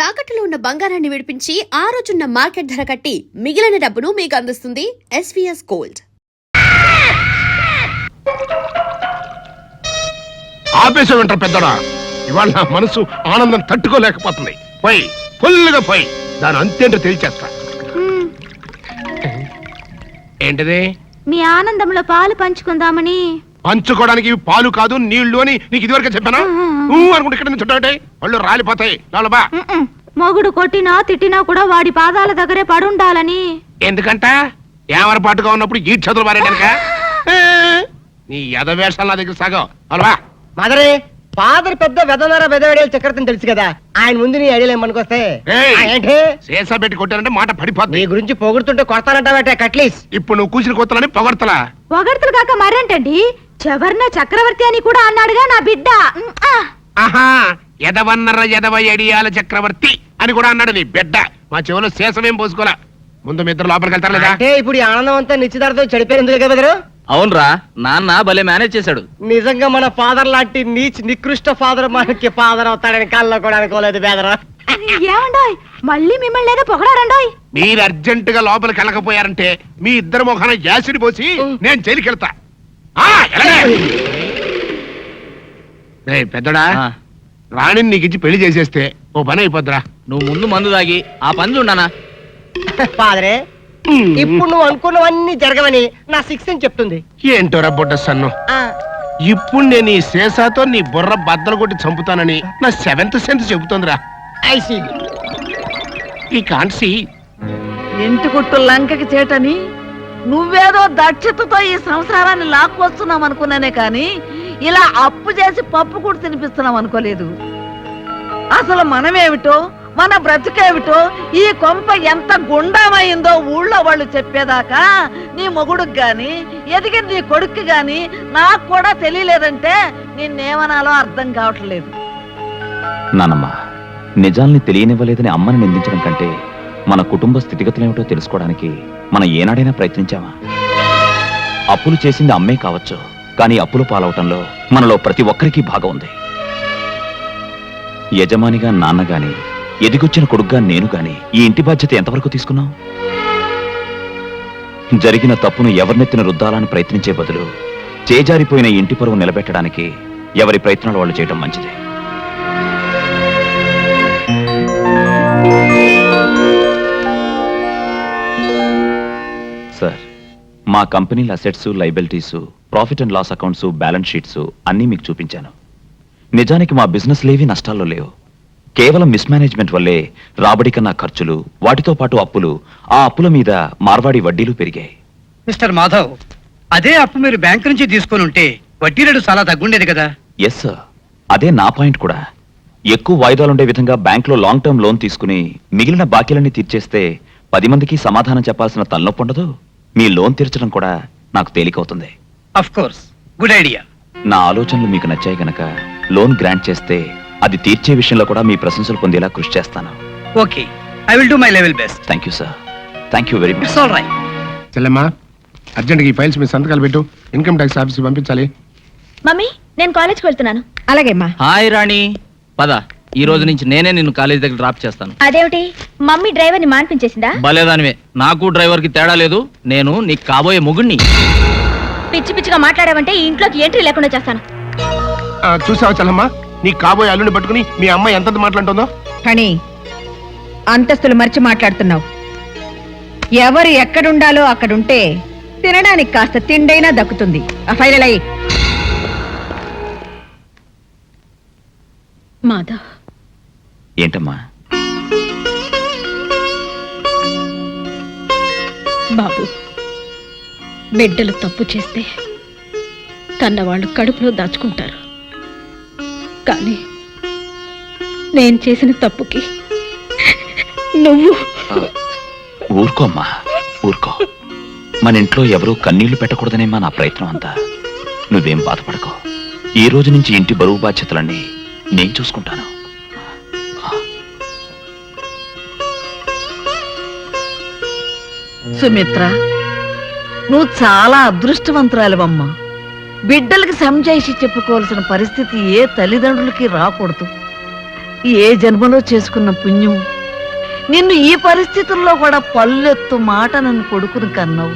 తాకట్టులో ఉన్న బంగారాన్ని విడిపించి ఆ రోజున్న మార్కెట్ ధర కట్టి మిగిలిన డబ్బును మీకు అందిస్తుంది ఎస్వీఎస్ గోల్డ్. ఆపేసే వింటారు పెద్దడా, ఇవాళ నా మనసు ఆనందం తట్టుకోలేకపోతుంది. పోయి ఫుల్గా పోయి దాని అంతేంటో తేల్చేస్తా. ఏంటిది? మీ ఆనందంలో పాలు పంచుకుందామని. పంచుకోవడానికి ఇవి పాలు కాదు నీళ్లు అని నీకు ఇదివరకే చెప్పానా? అనుకుంటే ఇక్కడ చుట్టాటే వాళ్ళు రాలిపోతాయి. బా మొగుడు కొట్టినా తిట్టినా కూడా వాడి పాదాల దగ్గరే పడుండాలని. ఎందుకంట ఏమరపాటుగా ఉన్నప్పుడు ఈ చదువులు మారేడానిక? నీ యథవేషాలు నా దగ్గర సాగం. బా మదరే ఫాదర్ పెద్ద వెదనర వెదవేడేలు చక్రవర్తిని తెలుసు కదా, ఆయన ముందు నీ ఐడియాలు ఏమనుకొస్తే ఏంటి సేసా పెట్టి కొట్టానంటే మాట పడిపోతుంది. నీ గురించి పొగుడుతుంటే కొడతానంటావే కట్లీస్. ఇప్పుడు నువ్వు కూర్చుని కొత్తలని పొగడతలా? పొగడతలు కాక మరేంటండి, చెవర్న చక్రవర్తి అని కూడా అన్నాడుగా నా బిడ్డ. ఆహా, ఎదవన్నర ఎదవ ఎడియాల చక్రవర్తి అని కూడా అన్నాడు నీ బిడ్డ. మా చెవులో శేషమేం పోసుకోలే. ముందు మీ ఇద్దరు లోపలికి వెళ్తారు లేదా? అంటే ఇప్పుడు ఈ ఆనందం అంతా నిశ్చితార్థం చెడిపోయింది కదా బెదరు. అవునరా, నాన్న భలే మేనేజ్ చేశాడు. నిజంగా మన ఫాదర్ లాంటి నికృష్ట ఫాదర్ మనకి ఫాదర్ అవుతాడని కళ్ళలో కూడా అనుకోలేదు బెదరు. ఏమండోయ్, మళ్ళీ మిమ్మల్ని ఏదో పొగడారండోయ్. మీరు అర్జెంట్ గా లోపలికి వెళ్ళకపోయారంటే మీ ఇద్దరు ముఖాన యాసిడ్ పోసి నేను జైలుకి వెళ్తా. పెద్దడా, రాణిని నీకు ఇచ్చి పెళ్లి చేసేస్తే ఓ పని అయిపోద్దిరా. నువ్వు ముందు మందు తాగి ఆ పనులు ఉన్నానా? ఫాదరే, ఇప్పుడు నువ్వు అనుకున్నవన్నీ జరగవని నా సిక్స్ అని చెప్తుంది. ఏంటోరా బుడ్డ సన్ను, ఇప్పుడు నేను ఈ శేషాతో నీ బుర్ర బద్దలు కొట్టి చంపుతానని నా సెవెంత్ సెన్స్ చెబుతోందిరా. ఈ కాన్సీ ఇంటి కుట్టు లంకకి చేటని నువ్వేదో దక్షతతో ఈ సంసారాన్ని లాక్కొస్తున్నాం అనుకున్నానే కాని ఇలా అప్పు చేసి పప్పు కూడా తినిపిస్తున్నాం అనుకోలేదు. అసలు మనమేమిటో మన బ్రతుకేమిటో ఈ కొంప ఎంత గుండామైందో ఊళ్ళో వాళ్ళు చెప్పేదాకా నీ మొగుడుకు గాని ఎదిగిన నీ కొడుక్కి గాని నాకు కూడా తెలియలేదంటే నిన్నేమనాలో అర్థం కావట్లేదు. నానమ్మ, నిజాల్ని తెలియనివ్వలేదని అమ్మని నిందించడం కంటే మన కుటుంబ స్థితిగతులేమిటో తెలుసుకోవడానికి మనం ఏనాడైనా ప్రయత్నించామా? అప్పులు చేసింది అమ్మే కావచ్చు, కానీ అప్పులు పాలవటంలో మనలో ప్రతి ఒక్కరికి భాగం ఉంది. యజమానిగా నాన్న గాని ఎదిగొచ్చిన కొడుగ్గా నేను గాని ఈ ఇంటి బాధ్యత ఎంతవరకు తీసుకున్నాం? జరిగిన తప్పును ఎవరినెత్తిన రుద్దాలని ప్రయత్నించే బదులు చేజారిపోయిన ఇంటి పరువు నిలబెట్టడానికి ఎవరి ప్రయత్నాలు వాళ్ళు చేయడం మంచిది. సార్, మా కంపెనీల assets, liabilities, profit and loss accounts, balance sheets అన్నీ మీకు చూపించాను. నిజానికి మా బిజినెస్ లేవి నష్టాల్లో లేవు. కేవలం మిస్మేనేజ్మెంట్ వల్లే రాబడి కన్నా ఖర్చులు, వాటితో పాటు అప్పులు, ఆ అప్పుల మీద మార్వాడి వడ్డీలు పెరిగాయి. మిస్టర్ మాధవ్, అదే అప్పు మీరు బ్యాంకు నుంచి తీసుకొని ఉంటే వడ్డీ రేటు చాలా తగ్గుండేది కదా? ఎస్ సార్, అదే నా పాయింట్ కూడా. ఎక్కువ వాయిదాలుండే విధంగా బ్యాంకులో లాంగ్ టర్మ్ లోన్ తీసుకుని మిగిలిన బాకీలన్నీ తీర్చేస్తే 10 మందికి సమాధానం చెప్పాల్సిన తలనొప్పి ఉండదు. మీ లోన్ తీర్చడం కూడా నాకు తేలికవుతుంది. Of course, good idea. నా ఆలోచనలు మీకు నచ్చాయి గనక లోన్ గ్రాంట్ చేస్తే అది తీర్చే విషయంలో కూడా మీ ప్రశంసలు పొందేలా కృషి చేస్తాను. Okay, I will do my level best. Thank you sir, thank you very much. It's all right. చెల్లెమ్మా, అర్జెంట్గా ఈ ఫైల్స్ మీ సంతకాలు పెట్టు, ఇన్కమ్ ట్యాక్స్ ఆఫీస్కి పంపించాలి. మమ్మీ, నేను కాలేజ్కి వెళ్తున్నాను. అలాగేమ్మా. హాయ్ రాణి, పద. ఈ రోజు నుంచి నేనే నిన్ను కాలేజీ దగ్గర డ్రాప్ చేస్తాను. అదేమిటి, మమ్మీ డ్రైవర్ని మాన్పించేసిందా? భలేదానివే, నాకు డ్రైవర్కి తేడా లేదు. నేను నీకు కాబోయే మొగుణ్ణి. పిచ్చి పిచ్చిగా మాట్లాడావంటే ఈ ఇంట్లోకి ఎంట్రీ లేకుండా చేస్తాను. చూసావా చెల్లమ్మా, నీ కాబోయే అల్లుని పట్టుకుని మీ అమ్మ ఎంత మాట్లాడుతుందో. కానీ అంతస్తులు మర్చి మాట్లాడుతున్నావు. ఎవరు ఎక్కడుండాలో అక్కడుంటే తినడానికి కాస్త తిండైనా దక్కుతుంది. ఆ ఫైనల్ అయ్యి. మాధవ్, ఏంటమ్మా? బాబు, బిడ్డలు తప్పు చేస్తే కన్నవాళ్ళు కడుపులో దాచుకుంటారు. కానీ నేను చేసిన తప్పుకి నువ్వు ఊరుకోమ్మా, ఊరుకో. మన ఇంట్లో ఎవరూ కన్నీళ్లు పెట్టకూడదనేమా నా ప్రయత్నం అంతా. నువ్వేం బాధపడకో. ఈ రోజు నుంచి ఇంటి బరువు బాధ్యతలన్నీ నేను చూసుకుంటాను. సుమిత్ర, నువ్వు చాలా అదృష్టవంతురాలివమ్మా. బిడ్డలకి సంజాయిషి చెప్పుకోవాల్సిన పరిస్థితి ఏ తల్లిదండ్రులకి రాకూడదు. ఏ జన్మలో చేసుకున్న పుణ్యం నిన్ను ఈ పరిస్థితుల్లో కూడా పల్లెత్తు మాట నన్ను కొడుకుని కన్నావు.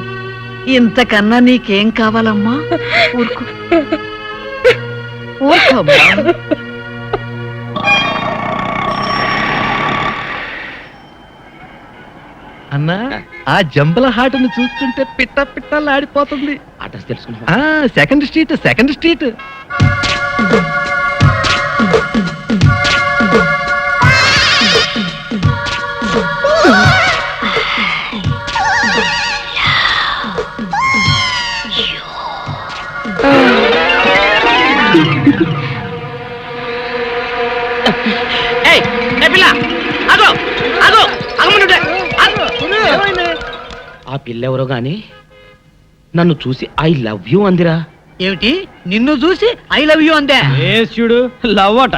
ఇంతకన్నా నీకేం కావాలమ్మా? ఊరుకో ఊరుకోమ్మా. అన్నా ఆ జంబల హాటును చూస్తుంటే పిట్ట పిట్టలాడిపోతుంది. అడ్రస్ తెలుసుకున్నా సెకండ్ స్ట్రీట్. ఆ పిల్లెవరో గాని నన్ను చూసి ఐ లవ్ యూ అందిరా. ఏమిటి నిన్ను చూసి ఐ లవ్ యూ అందే? చూడు లవ్ అట.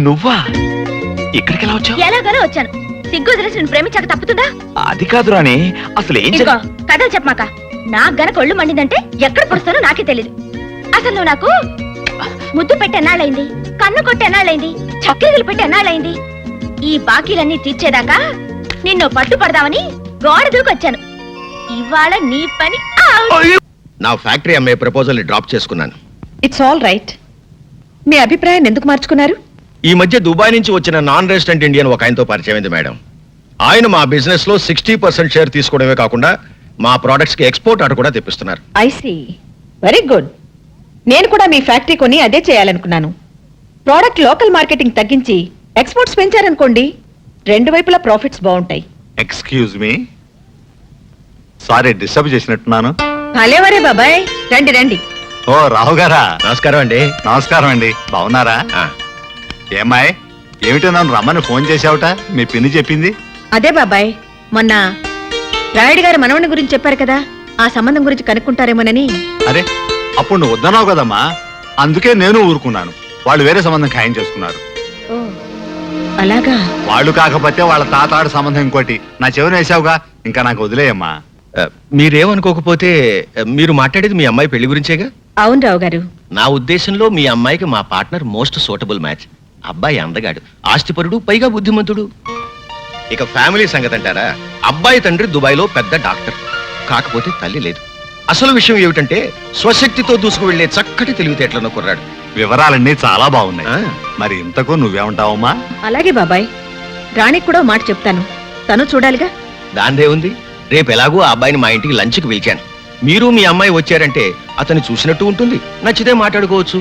నువ్వా ఇక్కడికి ఎలా వచ్చావు? ఎలాగోలా వచ్చాను. సిగ్గు వదిలేసి నేను ప్రేమించాక తప్పుతుందా? అది కాదు రాణి, అసలు ఏం ఇదిగో కథలు చెప్పమాక. నాకు గనక ఒళ్ళు మండిందంటే ఎక్కడ పడుస్తానో నాకే తెలీదు. అసలు నువ్వు నాకు ముద్దు పెట్టి ఎన్నాళ్ళైంది, కన్ను కొట్టి ఎన్నాళ్ళైంది, చక్కెరలు పెట్టి ఎన్నాళ్ళైంది. ఈ బాకీలన్నీ తీర్చేదాకా నిన్ను పట్టుపడదామని గోడ దూకొచ్చాను. ఇవాళ నీ పని నా ఫ్యాక్టరీ అమ్మే ప్రపోజల్ డ్రాప్ చేసుకున్నాను. It's all right. మీ అభిప్రాయాన్ని ఎందుకు మార్చుకున్నారు? ఈ మధ్య దుబాయ్ నుంచి వచ్చిన నాన్ రెసిడెంట్ ఇండియన్ ఒక ఆయనతో పరిచయం అయింది మేడం. ఆయన మా బిజినెస్ లో 60% షేర్ తీసుకోవడమే కాకుండా మా ప్రొడక్ట్స్ కి ఎక్స్పోర్ట్ ఆర్డర్ కూడా తెప్పిస్తున్నారు. I see. Very good. నేను కూడా మీ ఫ్యాక్టరీ కొని అదే చేయాలనుకున్నాను. ప్రోడక్ట్ లోకల్ మార్కెటింగ్ తగ్గించి ఎక్స్పోర్ట్స్ పెంచారనుకోండి, రెండు వైపులా ప్రాఫిట్స్ బాగుంటాయి. ఎక్స్క్యూజ్ మీ, సారీ డిస్టర్బ్ చేసినట్టున్నాను. భలేవరే బాబాయ్, రండి రండి. ఓ రావు గారా, నమస్కారం అండి. నమస్కారం అండి. బాగున్నారా? ఏమాయ్, ఏమిటో నన్ను రమ్మని ఫోన్ చేసావుట? మీ పిన్ని చెప్పింది. అదే బాబాయ్, మొన్న రాయుడు గారి మనవని గురించి చెప్పారు కదా, ఆ సంబంధం గురించి కనుక్కుంటారేమోనని. అరే, అప్పుడు నువ్వు వద్దన్నావు కదమ్మా, అందుకే నేను ఊరుకున్నాను. వాళ్ళు వేరే సంబంధం ఖాయం చేసుకున్నారు. అలాగా? వాళ్ళు కాకపోతే వాళ్ళ తాతాడు సంబంధం ఇంకోటి నా చెవిన వేసావుగా, ఇంకా నాకు వదిలేయమ్మా. మీరేమనుకోకపోతే మీరు మాట్లాడేది మీ అమ్మాయి పెళ్లి గురించేగా? అవును రావు గారు. నా ఉద్దేశంలో మీ అమ్మాయికి మా పార్ట్నర్ మోస్ట్ సూటబుల్ మ్యాచ్. అబ్బాయి అందగాడు, ఆస్తిపరుడు, పైగా బుద్ధిమంతుడు. ఇక ఫ్యామిలీ సంగతి అంటారా, అబ్బాయి తండ్రి దుబాయ్ లో పెద్ద డాక్టర్, కాకపోతే తల్లి లేదు. అసలు విషయం ఏమిటంటే స్వశక్తితో దూసుకు వెళ్లే చక్కటి తెలివితేటలను కుర్రాడు. వివరాలన్నీ చాలా బాగున్నాయి. మరి ఇంతకు నువ్వేమంటావమ్మా? అలాగే బాబాయ్, రాణికి కూడా మాట చెప్తాను, తను చూడాలిగా. దాందే ఉంది. రేపు ఎలాగో ఆ అబ్బాయిని మా ఇంటికి లంచ్కి పిలిచాను. మీరు మీ అమ్మాయి వచ్చారంటే అతన్ని చూసినట్టు ఉంటుంది, నచ్చితే మాట్లాడుకోవచ్చు.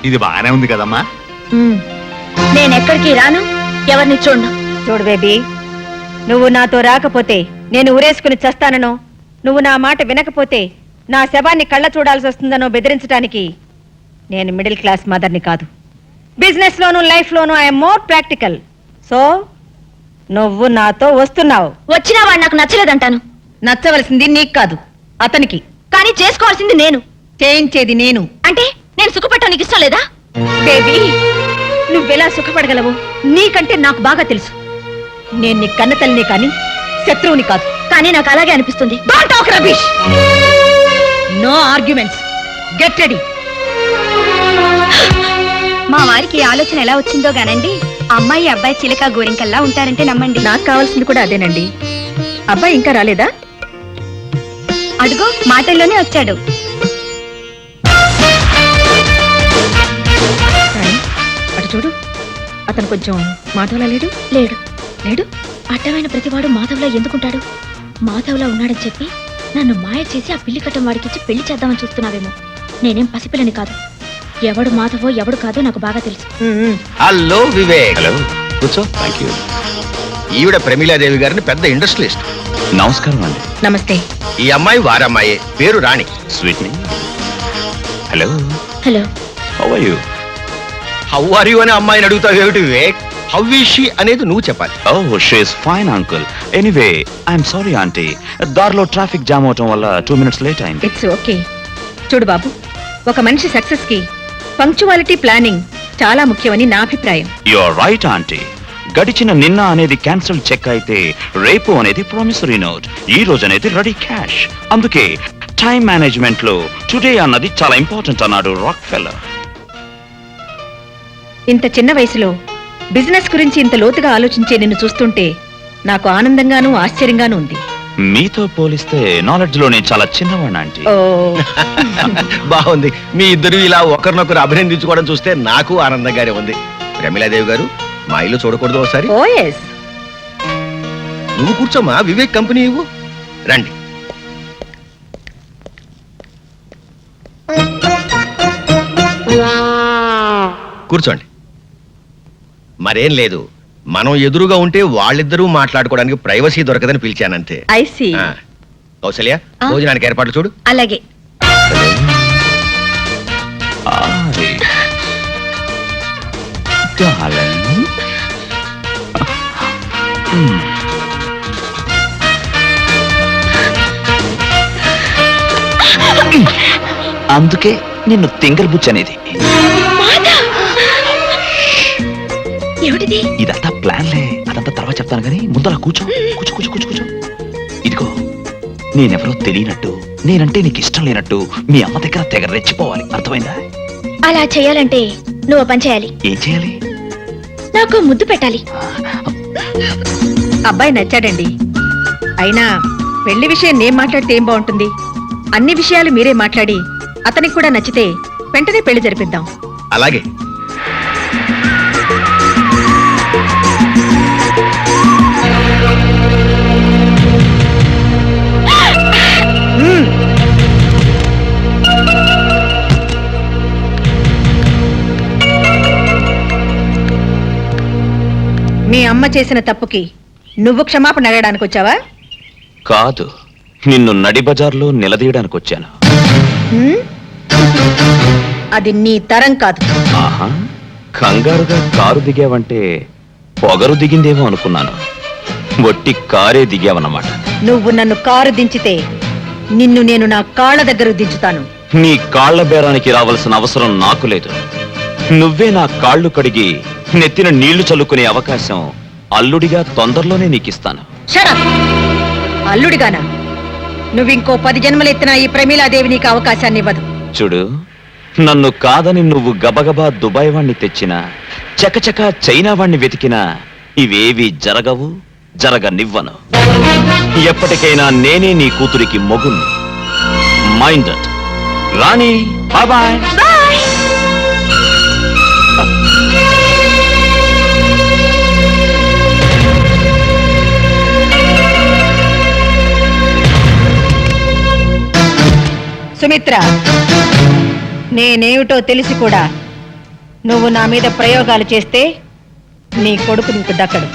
ఇది బాగానే ఉంది కదమ్మా. నేనెక్కడికి రాను, ఎవరిని చూడను. చూడు బేబీ, నువ్వు నాతో రాకపోతే నేను ఊరేసుకుని చస్తాననో, నువ్వు నా మాట వినకపోతే నా శవాన్ని కళ్ళ చూడాల్సి వస్తుందనో బెదిరించడానికి నేను మిడిల్ క్లాస్ మదర్ని కాదు. Business loan life loan I'm more practical. So నువ్వు నాతో వస్తున్నావు. వచ్చినా వాడు నాకు నచ్చలేదంటాను. నచ్చవలసింది నీకు కాదు, అతనికి. కానీ చేసుకోవాల్సింది నేను. చేయించేది నేను. అంటే నేను సుఖపట్టడం నీకు ఇష్టం లేదా? బేబీ, నువ్వెలా సుఖపడగలవు నీకంటే నాకు బాగా తెలుసు. నేను నీ కన్న తల్లిని కానీ శత్రువుని కాదు. కానీ నాకు అలాగే అనిపిస్తుంది. Don't talk rubbish. No arguments. Get ready. మా వారికి ఆలోచన ఎలా వచ్చిందో గానండి, అమ్మాయి అబ్బాయి చిలక గోరింకల్లా ఉంటారంటే నమ్మండి. నాకు కావాల్సింది కూడా అదేనండి. అబ్బాయి ఇంకా రాలేదా? అడుగో మాటల్లోనే వచ్చాడు. రాణి, అటు చూడు, అతను కొంచెం మాధవ్లా లేడు? లేడు. లేడు? అడ్డమైన ప్రతివాడు మాధవ్లా ఎందుకుంటాడు? మాధవ్లా ఉన్నాడని చెప్పి నన్ను మాయ చేసి ఆ పిల్లి కట్టం వాడికిచ్చి పెళ్లి చేద్దామని చూస్తున్నావేమో. నేనేం పసిపిల్లని కాదు. ఎవడు మాధవో ఎవడు కాదో నాకు బాగా తెలుసు. హలో వివేక్. హలో, కూర్చో. Thank you. ఈవిడ ప్రమీలాదేవి గారిని పెద్ద ఇండస్ట్రియలిస్ట్. నమస్కారం అండి. నమస్తే. ఈ అమ్మాయి వారమ్మాయే, పేరు Rani. Sweet name. Hello, hello. How are you? How are you అని అమ్మాయిని అడుగుతావు ఏమిటి వివేక్? హౌ ఈజ్ షీ అనేది నువ్వు చెప్పాలి. Oh, she is fine uncle. Anyway, I'm sorry aunty, దారిలో ట్రాఫిక్ జామ్ అవటం వల్ల 2 minutes లేట్ అయింది. It's okay. చూడు బాబు, ఒక మనిషి సక్సెస్ కి పంక్చువాలిటీ, ప్లానింగ్ చాలా ముఖ్యమని నా అభిప్రాయం. You are right aunty. గడిచిన నిన్న అనేది క్యాన్సిల్ చెక్ అయితే రేపు అనేది ప్రామిసరీ నోట్, ఈ రోజు అనేది రెడీ క్యాష్. అందుకే టైం మేనేజ్మెంట్ లో టుడే అన్నది చాలా ఇంపార్టెంట్ అన్నాడు రాక్ ఫెల్లర్. ఇంత చిన్న వయసులో బిజినెస్ గురించి ఇంత లోతుగా ఆలోచించే నిన్ను చూస్తుంటే నాకు ఆనందంగానూ ఆశ్చర్యంగానూ ఉంది. మీతో పోలిస్తే నాలెడ్జ్ లో నేను చాలా చిన్నవాడిని ఆంటీ. ఓ బాగుంది. మీ ఇద్దరు ఇలా ఒకరినొకరు అభినందించుకోవడం చూస్తే నాకు ఆనందంగానే ఉంది. ప్రమీలాదేవి గారు, మా ఇల్లు చూడకూడదు ఒకసారి? ఓ ఎస్. నువ్వు కూర్చోమ్మా, వివేక్ కంపెనీ ఇవ్వు. రండి. కూర్చోండి. మరేం లేదు, మనం ఎదురుగా ఉంటే వాళ్ళిద్దరూ మాట్లాడుకోవడానికి ప్రైవసీ దొరకదని పిలిచానంతే. I see. ఆ, కౌసల్య, భోజనానికి ఏర్పాట్లు చూడు. అలాగే. Ari. Darling. అందుకే నిన్ను తింగల్ బుచ్చి అనేది. ఏమిటిది? ఇదంతా ప్లాన్లే, అదంతా తర్వాత చెప్తాను కానీ ముందు అలా కూర్చో కూర్చో కూర్చో కూర్చో కూర్చో. ఇదిగో, నేనెవరో తెలియనట్టు, నేనంటే నీకు ఇష్టం లేనట్టు మీ అమ్మ దగ్గర తెగ రెచ్చిపోవాలి, అర్థమైందా? అలా చేయాలంటే నువ్వు పని చేయాలి. ఏం చేయాలి? నాకు ముద్దు పెట్టాలి. అబ్బాయి నచ్చాడండి. అయినా పెళ్లి విషయం నేను మాట్లాడితే ఏం బాగుంటుంది? అన్ని విషయాలు మీరే మాట్లాడి అతనికి కూడా నచ్చితే వెంటనే పెళ్లి జరిపిద్దాం. అలాగే. మీ అమ్మ చేసిన తప్పుకి నువ్వు క్షమాపణ అడగడానికి వచ్చావా? కాదు, నిన్ను నడి బజార్లో నిలదీయడానికి వచ్చాను. హ్మ్? అది నీ తరం కాదు. ఆహా, కంగారుగా కారు దిగావంటే పొగరు దిగిందేమో అనుకున్నాను. వట్టి కారే దిగావన్నమాట. నువ్వు నన్ను కారు దించితే నిన్ను నేను నా కాళ్ళ దగ్గర దించుతాను. నీ కాళ్ల బేరానికి రావాల్సిన అవసరం నాకు లేదు. నువ్వే నా కాళ్ళు కడిగి నెత్తిన నీళ్లు చల్లుకునే అవకాశం అల్లుడిగా తొందరలోనే నీకిస్తాను. Shut up! అల్లుడిగానా? నువ్వింకో 10 జన్మలెత్తినా ఈ ప్రమీలాదేవి నీకు అవకాశాన్ని ఇవ్వదు. చూడు, నన్ను కాదని నువ్వు గబగబా దుబాయ్ వాణ్ణి తెచ్చినా, చకచక చైనా వాణ్ణి వెతికినా ఇవేవి జరగవు, జరగనివ్వను. ఎప్పటికైనా నేనే నీ కూతురికి మొగుణ్ణి. Mind it. Rani, bye. Sumitra, నేనేమిటో తెలిసి కూడా నువ్వు నా మీద ప్రయోగాలు చేస్తే నీ కొడుకు నీకు దక్కడు.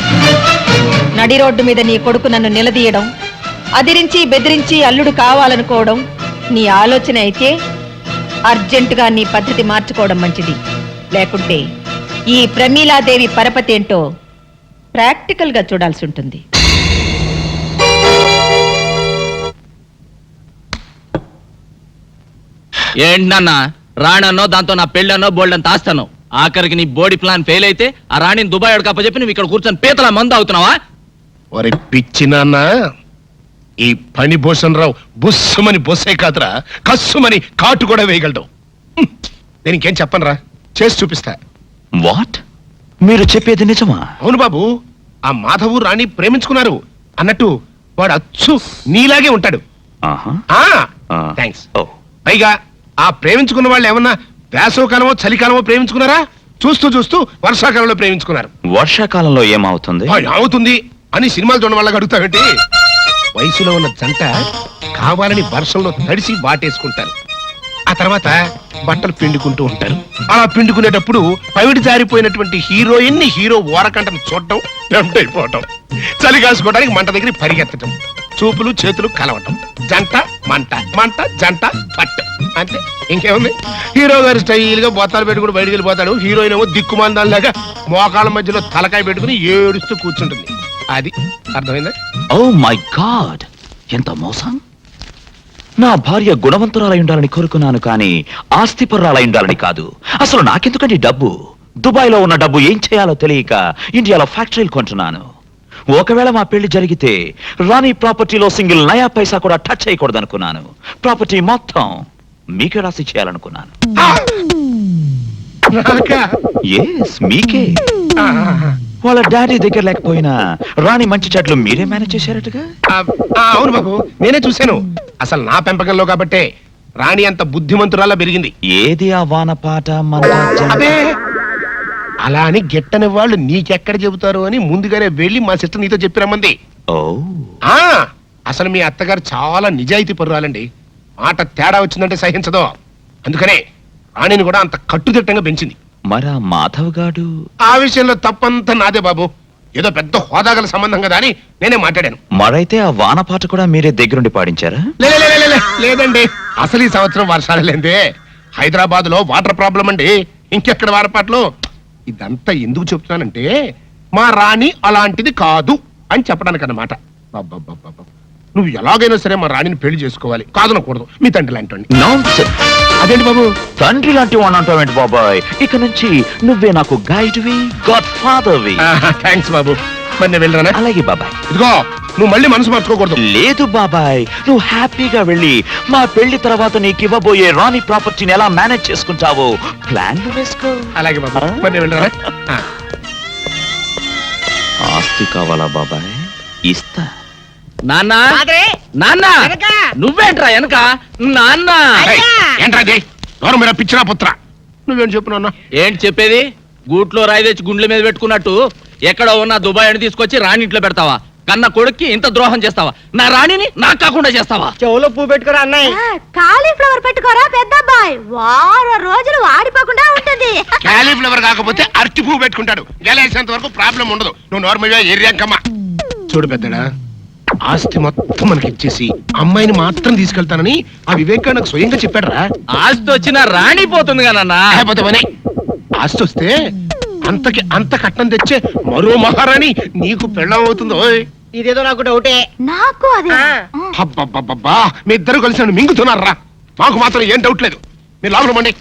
నడి రోడ్డు మీద నీ కొడుకు నన్ను నిలదీయడం, అదిరించి బెదిరించి అల్లుడు కావాలనుకోవడం నీ ఆలోచన అయితే అర్జెంటుగా నీ పద్ధతి మార్చుకోవడం మంచిది. లేకుంటే ఈ ప్రమీలాదేవి పరపతేంటో ప్రాక్టికల్ గా చూడాల్సి ఉంటుంది. ఏంటన్నా రాణన్నో దాంతో నా పెళ్ళన్నో బోల్డంత ఆస్తాను. ఆఖరికి నీ బోడీ ప్లాన్ ఫెయిల్ అయితే ఆ రాణిని దుబాయ్ అప్పచెప్పి నువ్వు ఇక్కడ కూర్చొని పీతల మందు అవుతున్నావా? ఒరే పిచ్చి నాన్న, ఈ పని భూషణ్ రావు బుస్సుమని బొస్సే కాదురా, కస్సుమని కాటు కూడా వేయగలడు. దీనికి ఏం చెప్పనురా, చేసి చూపిస్తా. వాట్? మీరు చెప్పేది నిజమా? అవును బాబు, ఆ మాధవు రాణి ప్రేమించుకున్నారు అన్నట్టు వాడు అచ్చు నీలాగే ఉంటాడు. ఆహా. థ్యాంక్స్. పైగా ఆ ప్రేమించుకున్న వాళ్ళు ఏమన్నా వేసవకాలమో చలికాలమో ప్రేమించుకున్నారా? చూస్తూ చూస్తూ వర్షాకాలంలో ప్రేమించుకున్నారు. వర్షాకాలంలో ఏమవుతుంది? అవుతుంది అని సినిమాలు చూడడం వల్ల అడుగుతావేంటి? వయసులో ఉన్న జంట కావాలని వర్షంలో తడిసి వాటేసుకుంటారు. ఆ తర్వాత బట్టలు పిండుకుంటూ ఉంటారు. అలా పిండుకునేటప్పుడు పవిడి జారిపోయినటువంటి హీరోయిన్ ని హీరో ఓరకంటను చూడటం, టెంప్ట్ అయిపోవటం, చలి కాసుకోవడానికి మంట దగ్గర పరిగెత్తటం, చూపులు చేతులు కలవటం, జంట మంట, మంట జంట పట్టు. అంతే, ఇంకేముంది? హీరో గారు స్టైల్ గా బొత్తాలు పెట్టుకుని బయటికి వెళ్ళిపోతాడు. హీరోయిన్ ఏమో దిక్కుమాందాల్లాగా మోకాళ్ళ మధ్యలో తలకాయ పెట్టుకుని ఏడుస్తూ కూర్చుంటుంది. అది అర్థమైందా? ఓ మై గాడ్, ఎంత మోసం! నా భార్య గుణవంతురాలై ఉండాలని కోరుకున్నాను, కానీ ఆస్తిపరురాలై ఉండాలని కాదు. అసలు నాకెందుకండి డబ్బు? దుబాయ్లో ఉన్న డబ్బు ఏం చేయాలో తెలియక ఇండియాలో ఫ్యాక్టరీలు కొంటున్నాను. ఒకవేళ మా పెళ్లి జరిగితే రాణి ప్రాపర్టీలో సింగిల్ నయా పైసా కూడా టచ్ చేయకూడదు అనుకున్నాను. ప్రాపర్టీ మొత్తం మీకే రాసి చేయాలనుకున్నాను. నాకా? ఎస్, మీకే. వాళ్ళ డాడీ దగ్గర లేకపోయినా రాణి మంచి చెట్లు మీరే మేనేజ్ చేశారటగా. అవును బాబు, నేనే చూశాను. అసలు నా పెంపకంలో కాబట్టే రాణి అంత బుద్ధిమంతురాలా పెరిగింది. ఏది ఆ వానపాట మన రాజ్యం? అదే అలా అని గెట్టని వాళ్ళు నీకెక్కడ చెబుతారు అని ముందుగానే వెళ్ళి మా సిస్టర్ నీతో చెప్పి రమ్మంది. ఓ, ఆ అసలు మీ అత్తగారు చాలా నిజాయితీ పరురాలండి. మాట తేడా వచ్చిందంటే సహించదు. అందుకనే రాణిని కూడా అంత కట్టుదిట్టంగా పెంచింది. మరా మాధవ్ గాడు? ఆ విషయంలో తప్పంతా నాదే బాబు. ఏదో పెద్ద హోదాగల సంబంధం కదా అని నేనే మాట్లాడాను. మరైతే ఆ వానపాట కూడా మీరే దగ్గరుండి పాడించారా? లేదండి, అసలు ఈ సంవత్సరం వర్షాలు లేదే. హైదరాబాద్ లో వాటర్ ప్రాబ్లం అండి. ఇంకెక్కడ వారపాట్లు. ఇదంతా ఎందుకు చెప్తున్నానంటే మా రాణి అలాంటిది కాదు అని చెప్పడానికి అన్నమాట. నువ్వు ఎలాగైనా సరే మా రాణిని పెళ్లి చేసుకోవాలి, కాదనకూడదు. మీ తండ్రి లాంటి. నాన్సెన్స్. అదేంటి బాబు తండ్రి లాంటి వాడు అంటావేంటి బాబాయ్? ఇక నుంచి నువ్వే నాకు గైడ్ వి, గాడ్ ఫాదర్ వి. థ్యాంక్స్ బాబు. మరి నేను వెళ్ళరానా? అలాగే బాబాయ్. ఇదిగో నువ్వు మళ్ళీ మనసు మార్చుకోకూడదు. లేదు బాబాయ్, నువ్వు హ్యాపీగా వెళ్ళి మా పెళ్లి తర్వాత నీకు ఇవ్వబోయే రాణి ప్రాపర్టీని ఎలా మేనేజ్ చేసుకుంటావో ప్లాన్లు వేసుకో. అలాగే బాబు. మరి నేను వెళ్ళరానా? ఆస్తి కావాలా బాబాయ్? ఇస్తా. నాన్న మాధవే, నాన్న వెనక. నువ్వేంట్రా వెనక? నాన్న ఏంట్రా ఇది? ఎవరు మీరు పిచ్చినా పుత్ర? నువ్వేం చెప్పు నాన్న? ఏంటి చెప్పేది? గూట్లో రాయి తెచ్చి గుండ్ల మీద పెట్టుకున్నట్టు ఎక్కడో ఉన్న దుబాయ్ అని తీసుకొచ్చి రాణి ఇంట్లో పెడతావా? కన్న కొడుక్కి ఇంత ద్రోహం చేస్తావా? నా రాణిని నాకు కాకుండా చేస్తావా? చెవులో పువ్వు పెట్టుకోరా అన్నయ్య. కాలీఫ్లవర్ పెట్టుకోరా పెద్దబ్బాయి, వారం రోజులు వాడిపోకుండా ఉంటుంది. క్యాలీఫ్లవర్ కాకపోతే అరటి పువ్వు పెట్టుకుంటాడు. గెలేసేంత వరకు ప్రాబ్లం ఉండదు. నువ్వు నార్మల్గా ఏరియాకమ్మా. చూడు పెద్దడా, ఆస్తి మొత్తం మనకి ఇచ్చేసి అమ్మాయిని మాత్రం తీసుకెళ్తానని ఆ వివేక్ నాకు స్వయంగా చెప్పాడురా. ఆస్తి వచ్చిన రాణి పోతుంది కదన్నా. లేకపోతే మనే ఆస్తి వస్తే అంతకి అంత కట్నం తెచ్చే మరో మహారాణి నీకు పెళ్ళం అవుతుందో. ఇదేదో నాకు డౌటే. నాకు అదే. అబ్బబ్బబ్బబ్బా, మీ ఇద్దరు కలిసి నన్ను మింగుతున్నారా? మాకు మాత్రం ఏం డౌట్ లేదు. మీరు లోపల మండి.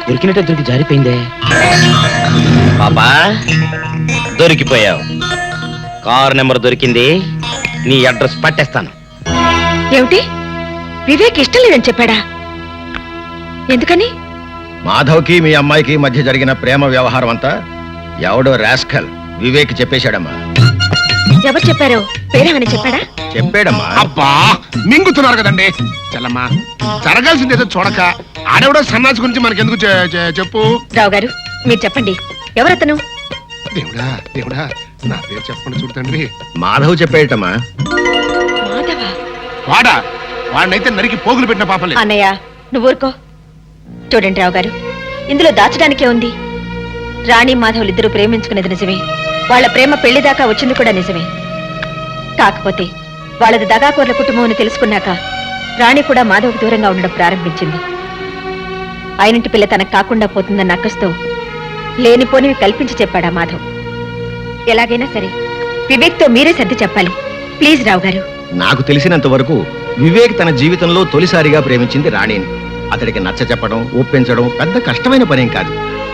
దొరికినట్టే దొరికి జారిపోయిందే. పాపా దొరికిపోయావు. కారు నెంబర్ దొరికింది. నీ అడ్రస్ పట్టేస్తాను. ఏమిటి, వివేక్ ఇష్టం లేదని చెప్పాడా? ఎందుకని? మాధవ్కి మీ అమ్మాయికి మధ్య జరిగిన ప్రేమ వ్యవహారం అంతా ఎవడో రాస్కల్ వివేక్ చెప్పేశాడమ్మా. ఎవరు చెప్పారో పేరేమని చెప్పాడా? చెప్పాడమ్మా. అబ్బా, మింగుతున్నారు కదండి. చల్లమ్మా, జరగాల్సిందేదో చూడక ఆడెవడో సన్నాసి గురించి మనకెందుకు చెప్పు. రావు గారు మీరు చెప్పండి, ఎవరతను? దేవుడా దేవుడా, నా పేరు చెప్పండి చూడు తండ్రి. మాధవ్ చెప్పేటమ్మా. మాధవ? వాడా? వాడినైతే నరికి పోగులు పెట్టిన పాపం లేదు. అన్నయ్య నువ్వు ఊరుకో. చూడండి రావు గారు, ఇందులో దాచడానికే ఉంది. రాణి మాధవులు ఇద్దరు ప్రేమించుకునేది నిజమే. వాళ్ళ ప్రేమ పెళ్లి దాకా వచ్చింది కూడా నిజమే. కాకపోతే వాళ్ళది దగాకోర్ల కుటుంబం అని తెలుసుకున్నాక రాణి కూడా మాధవ్కు దూరంగా ఉండడం ప్రారంభించింది. ఆయనింటి పిల్ల తనకు కాకుండా పోతుందన్న అక్కస్తో లేనిపోనివి కల్పించి చెప్పాడా మాధవ్. ఎలాగైనా సరే వివేక్తో మీరే సర్ది చెప్పాలి ప్లీజ్ రావు గారు. నాకు తెలిసినంత వరకు వివేక్ తన జీవితంలో తొలిసారిగా ప్రేమించింది రాణిని. అతడికి నచ్చ చెప్పడం, ఒప్పించడం పెద్ద కష్టమైన పనేం కాదు.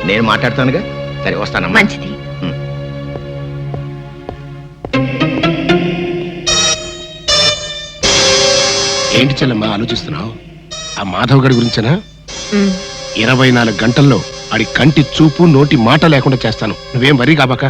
నేను మాట్లాడతానుగా. సరే వస్తానమ్మా. మంచిది. ఏంటి చెల్లమ్మా ఆలోచిస్తున్నావు? ఆ మాధవ్ గడి గురించేనా? ఉమ్. 24 గంటల్లో ఆడి కంటి చూపు నోటి మాట లేకుండా చేస్తాను. నువ్వేం వరీ కాబక.